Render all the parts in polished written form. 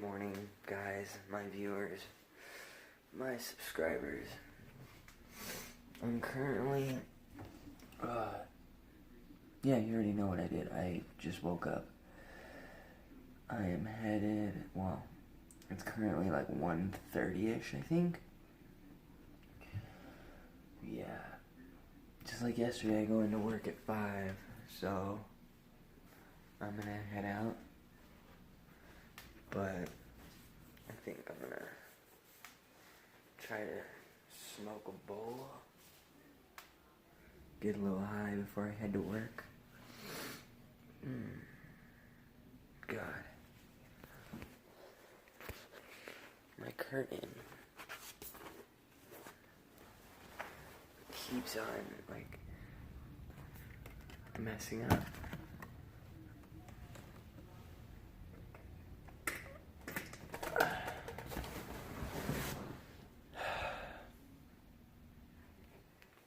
morning, guys, my viewers, my subscribers. I'm currently, yeah, you already know what I did. I just woke up. I am headed, well, it's currently like 1:30ish, I think. Yeah, just like yesterday, I go into work at 5, so I'm gonna head out. But I think I'm gonna try to smoke a bowl, get a little high before I head to work. God. My curtain keeps on, like, messing up.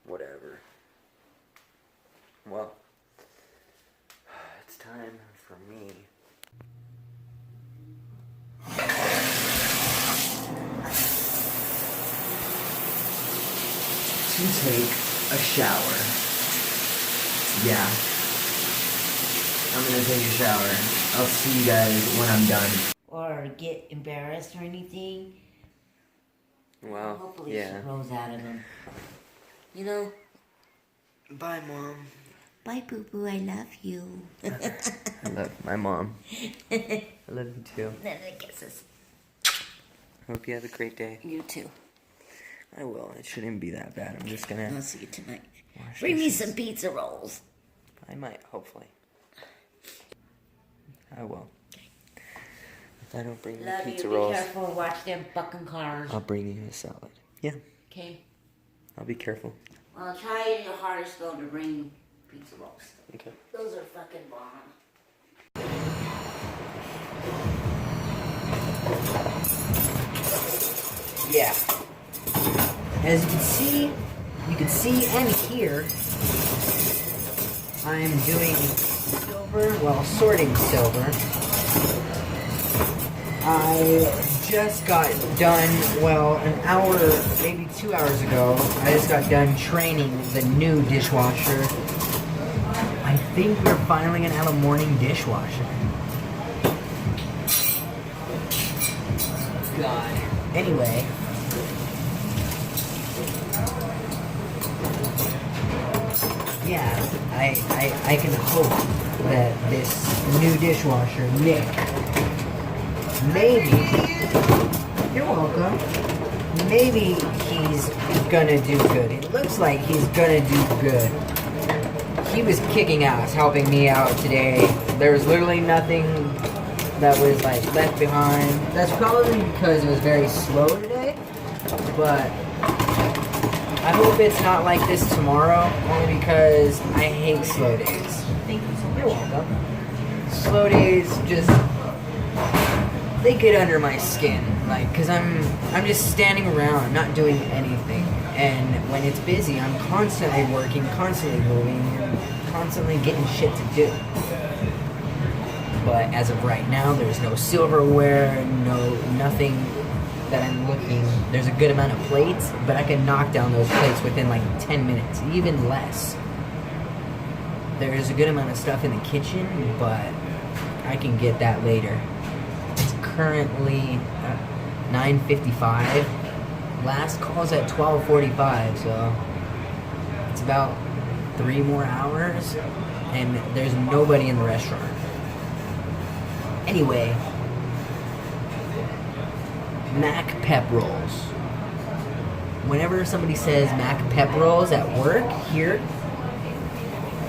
Whatever. Well, it's time for me to take a shower. Yeah. I'm gonna take a shower. I'll see you guys when I'm done. Or get embarrassed or anything. Well, hopefully yeah. she grows out of them. You know, bye, Mom. Bye, boo-boo, I love you. I love my mom. I love you too. Then it kisses. Hope you have a great day. You too. I will. It shouldn't be that bad. I'm just gonna I'll see you tonight. wash Bring me dishes. some pizza rolls. I might, hopefully. I will. If I don't bring you Love pizza you. rolls, Be careful. Watch them fucking cars. I'll bring you a salad. Yeah, Okay. I'll be careful. Well, try your hardest though to bring pizza rolls. Okay. Those are fucking bomb. Yeah. As you can see and hear, I'm doing silver, well, sorting silver. I just got done, well, an hour, maybe 2 hours ago, I just got done training the new dishwasher. I think we're filing it out a morning dishwasher. God. Anyway. Yeah, I can hope that this new dishwasher, Nick, maybe, you're welcome, maybe he's gonna do good. It looks like he's gonna do good. He was kicking ass, helping me out today. There was literally nothing that was like left behind. That's probably because it was very slow today, but I hope it's not like this tomorrow, only because I hate slow days. Thank you so much. You're welcome. Slow days just, they get under my skin, like, because I'm just standing around, not doing anything. And when it's busy, I'm constantly working, constantly moving, and constantly getting shit to do. But as of right now, there's no silverware, nothing that I'm looking. There's a good amount of plates, but I can knock down those plates within like 10 minutes, even less. There's a good amount of stuff in the kitchen, but I can get that later. It's currently 9:55. Last call's at 12:45, so it's about 3 more hours, and there's nobody in the restaurant. Anyway, Mac pep rolls. Whenever somebody says Mac pep rolls at work here,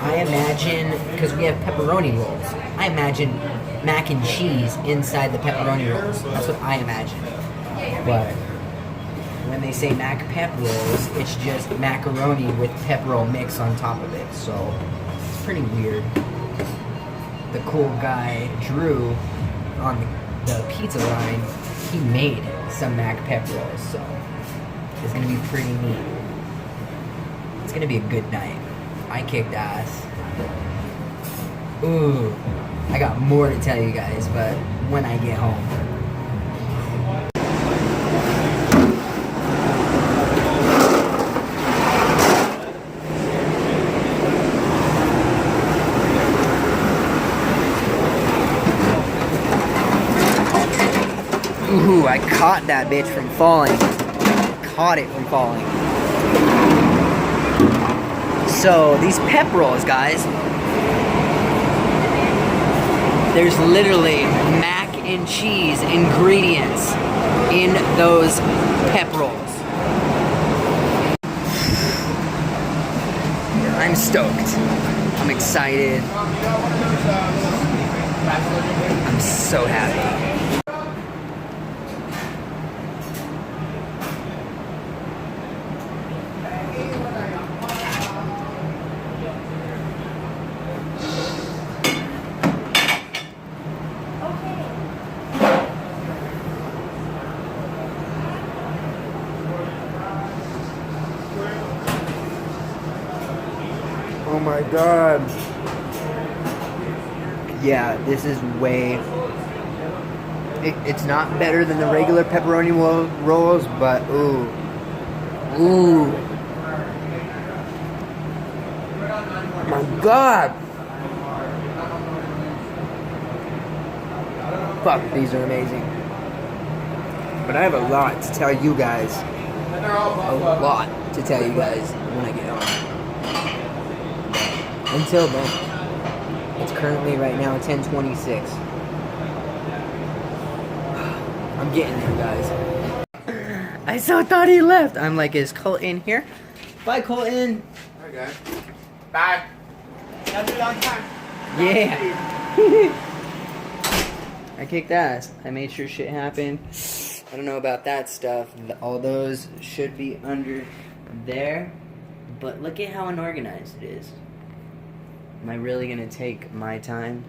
I imagine, because we have pepperoni rolls, I imagine mac and cheese inside the pepperoni rolls. That's what I imagine. But when they say Mac pep rolls, it's just macaroni with pep roll mix on top of it. So it's pretty weird. The cool guy, Drew, on the pizza line, he made some Mac pep rolls, so it's gonna be pretty neat. It's gonna be a good night. I kicked ass. Ooh, I got more to tell you guys, but when I get home. Ooh, I caught that bitch from falling. Caught it from falling. So, these pep rolls, guys. There's literally mac and cheese ingredients in those pep rolls. I'm stoked. I'm excited. I'm so happy. Oh my god. Yeah, this is way... It's not better than the regular pepperoni rolls, but ooh. Ooh. My god. Fuck, these are amazing. But I have a lot to tell you guys. A lot to tell you guys when I get home. Until then, it's currently right now 10:26. I'm getting there, guys. I so thought he left. I'm like, is Colton here? Bye, Colton. Okay. Bye. That's a long time. Yeah. I kicked ass. I made sure shit happened. I don't know about that stuff. All those should be under there. But look at how unorganized it is. Am I really gonna take my time?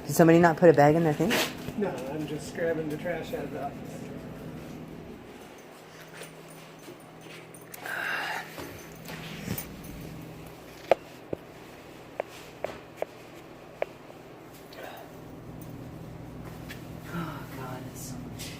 Did somebody not put a bag in their thing? No, I'm just grabbing the trash out of the office. Oh god, it's so much shit.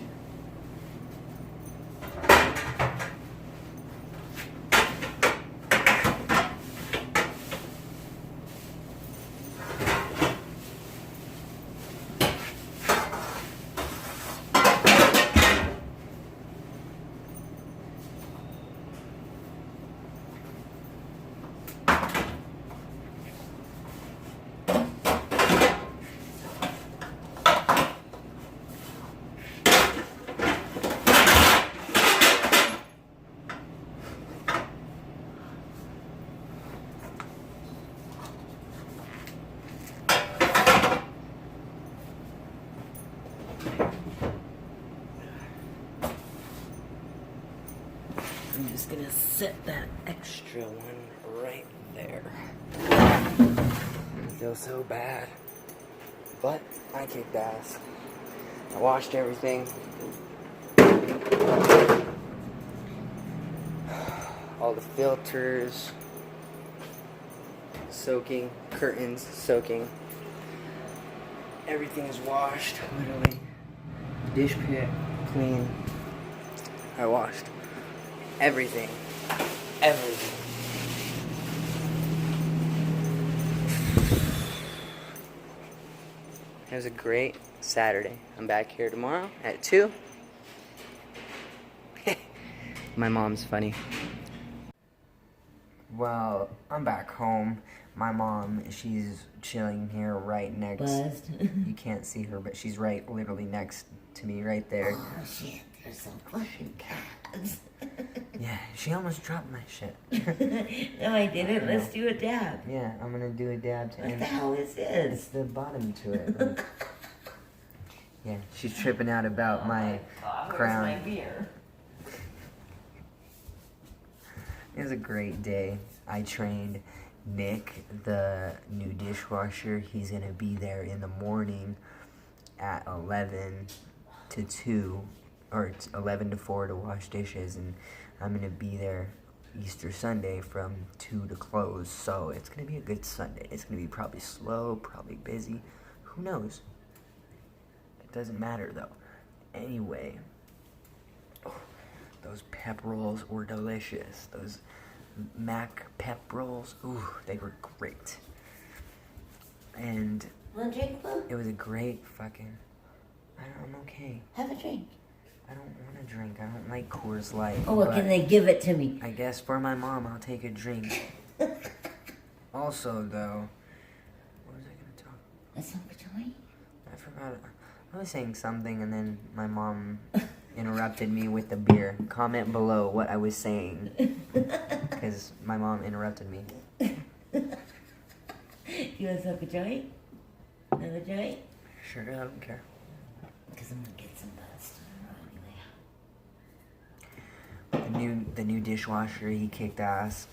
I'm just gonna set that extra one right there. I feel so bad. But I kicked ass. I washed everything. All the filters soaking, curtains soaking. Everything is washed, literally. Dish pit clean. I washed everything. Everything. It was a great Saturday. I'm back here tomorrow at 2. My mom's funny. Well, I'm back home. My mom, she's chilling here right next. Buzzed. You can't see her, but she's right, literally next to me, right there. Oh shit, there's some fucking cats. Yeah, she almost dropped my shit. No, I didn't. Let's do a dab. Yeah, I'm gonna do a dab to What end. the hell is It's this? the bottom to it. Like, yeah, she's tripping out about my crown. Where's my beer? It was a great day. I trained Nick, the new dishwasher. He's gonna be there in the morning at 11 to 2, or 11 to 4 to wash dishes, and I'm gonna be there Easter Sunday from 2 to close. So it's gonna be a good Sunday. It's gonna be probably slow, probably busy. Who knows? It doesn't matter though. Anyway, those pep rolls were delicious. Mac pep rolls. Ooh, they were great. And Want a drink, Boo? it was a great fucking... I'm okay. Have a drink. I don't want a drink. I don't like Coors Light. Oh, well, can they give it to me? I guess for my mom, I'll take a drink. Also, though... What was I going to talk? That's not a joint? I forgot. I was saying something, and then my mom interrupted me with the beer. Comment below what I was saying. Because my mom interrupted me. You want to smoke a joint? Another joint? Sure, I don't care. Because I'm going to get some buzz tomorrow. The new dishwasher, he kicked ass.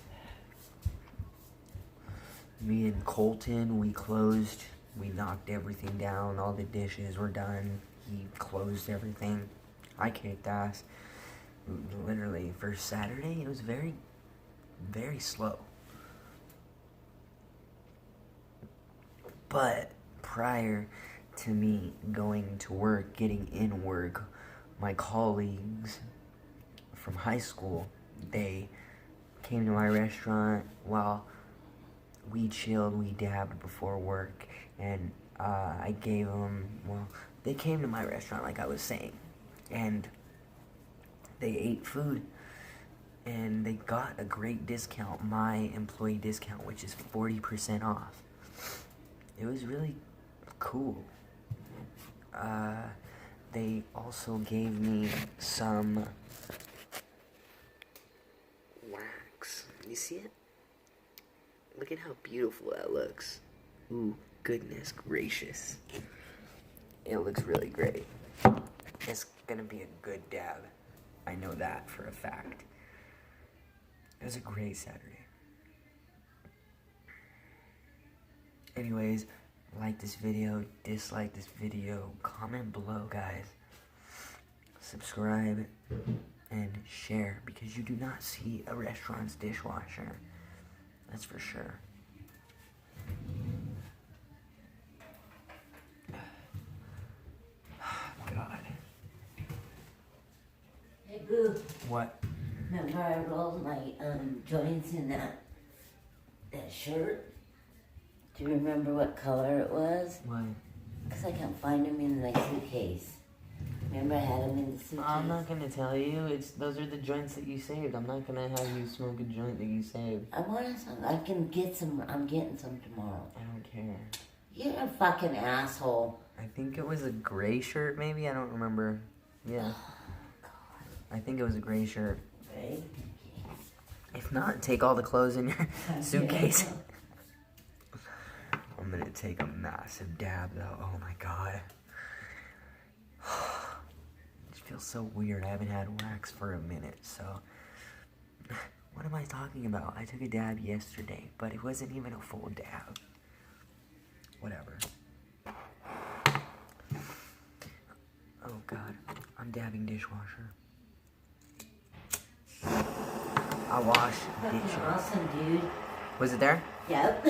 Me and Colton, we closed. We knocked everything down. All the dishes were done. He closed everything. I kicked ass. Literally, for Saturday, it was very, very slow. But prior to me going to work, getting in work, my colleagues from high school, they came to my restaurant while we chilled, we dabbed before work, and I gave them, well, they came to my restaurant like I was saying, and they ate food, and they got a great discount, my employee discount, which is 40% off. It was really cool. They also gave me some wax. You see it? Look at how beautiful that looks. Ooh, goodness gracious. It looks really great. It's gonna be a good dab. I know that for a fact. It was a great Saturday. Anyways, like this video, dislike this video, comment below, guys. Subscribe and share, because you do not see a restaurant's dishwasher. That's for sure. God. Hey, Boo. What? Remember I rolled my joints in that shirt? Do you remember what color it was? What? Because I can't find them in my suitcase. Remember I had them in the suitcase? I'm not gonna tell you. Those are the joints that you saved. I'm not gonna have you smoke a joint that you saved. I want some. I can get some. I'm getting some tomorrow. I don't care. You're a fucking asshole. I think it was a gray shirt, maybe? I don't remember. Yeah. I think it was a gray shirt. Right? If not, take all the clothes in your suitcase. I'm gonna take a massive dab, though. Oh my god. It feels so weird. I haven't had wax for a minute, so... What am I talking about? I took a dab yesterday, but it wasn't even a full dab. Whatever. Oh god. I'm dabbing dishwasher. I wash dishes. Awesome, dude. Was it there? Yep.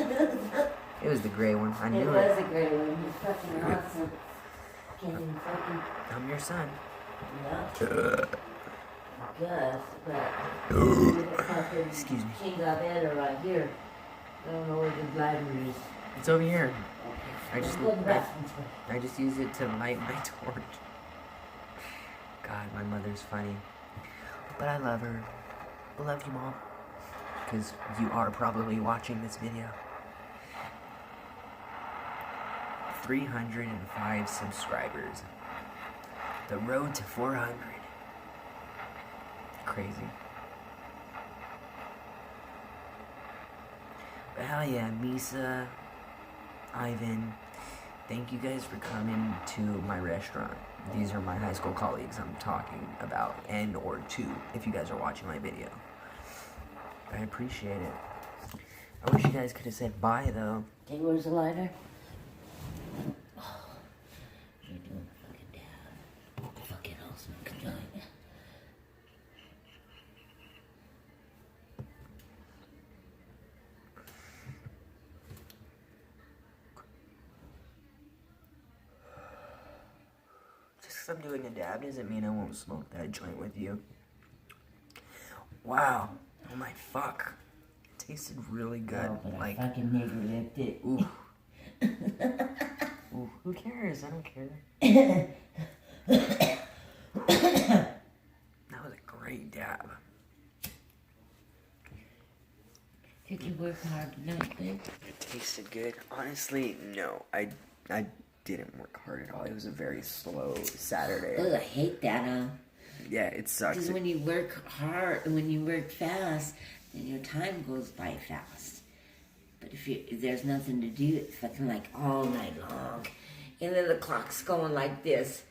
It was the gray one. I knew It it. was a great one. You're fucking awesome. Can't even fucking... I'm your son. Yeah. Guess, but... Excuse me. She got better right here. I don't know where the lighter is. It's over here. Okay. I just Go to the bathroom. I just use it to light my torch. God, my mother's funny. But I love her. I love you, Mom. Because you are probably watching this video. 305 subscribers. The road to 400. Crazy. But hell yeah, Misa, Ivan, thank you guys for coming to my restaurant. These are my high school colleagues I'm talking about, and or two, if you guys are watching my video. I appreciate it. I wish you guys could have said bye, though. Hey, where's the lighter? Oh, you're doing a fucking dab. Fucking awesome. Good job. Just because I'm doing a dab doesn't mean I won't smoke that joint with you. Wow. Oh my fuck. tasted really good. Oh, but Like, I fucking never licked it. ooh. Ooh, who cares? I don't care. That was a great dab. Did you work hard tonight, babe? It tasted good. Honestly, no. I didn't work hard at all. It was a very slow Saturday. Oh, I hate that, Yeah, it sucks. Because when you work hard, when you work fast, then your time goes by fast. But if there's nothing to do, it's fucking like all night long. And then the clock's going like this.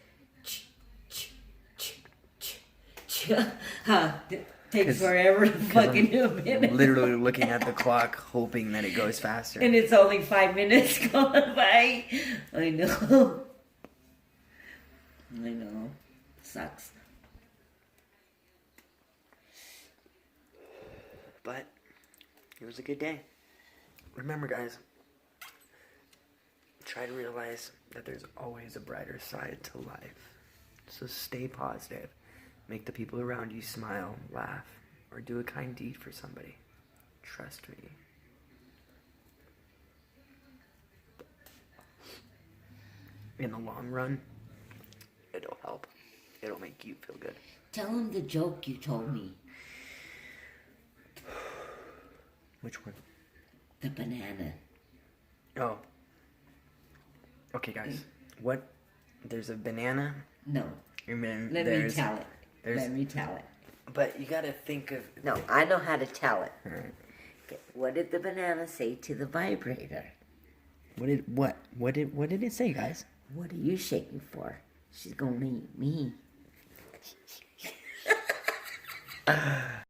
It takes forever to fucking do a minute. Literally looking at the clock, hoping that it goes faster. And it's only 5 minutes going by. I know. I know. Sucks. But it was a good day. Remember, guys, try to realize that there's always a brighter side to life. So stay positive. Make the people around you smile, laugh, or do a kind deed for somebody. Trust me. In the long run, it'll help. It'll make you feel good. Tell him the joke you told me. Which one? The banana. Oh. Okay, guys. What? There's a banana. No. And then Let me tell it. there's- Let me tell it. But you gotta think of. No, I know how to tell it. Alright. Okay. What did the banana say to the vibrator? What did it say, guys? What are you shaking for? She's gonna eat me.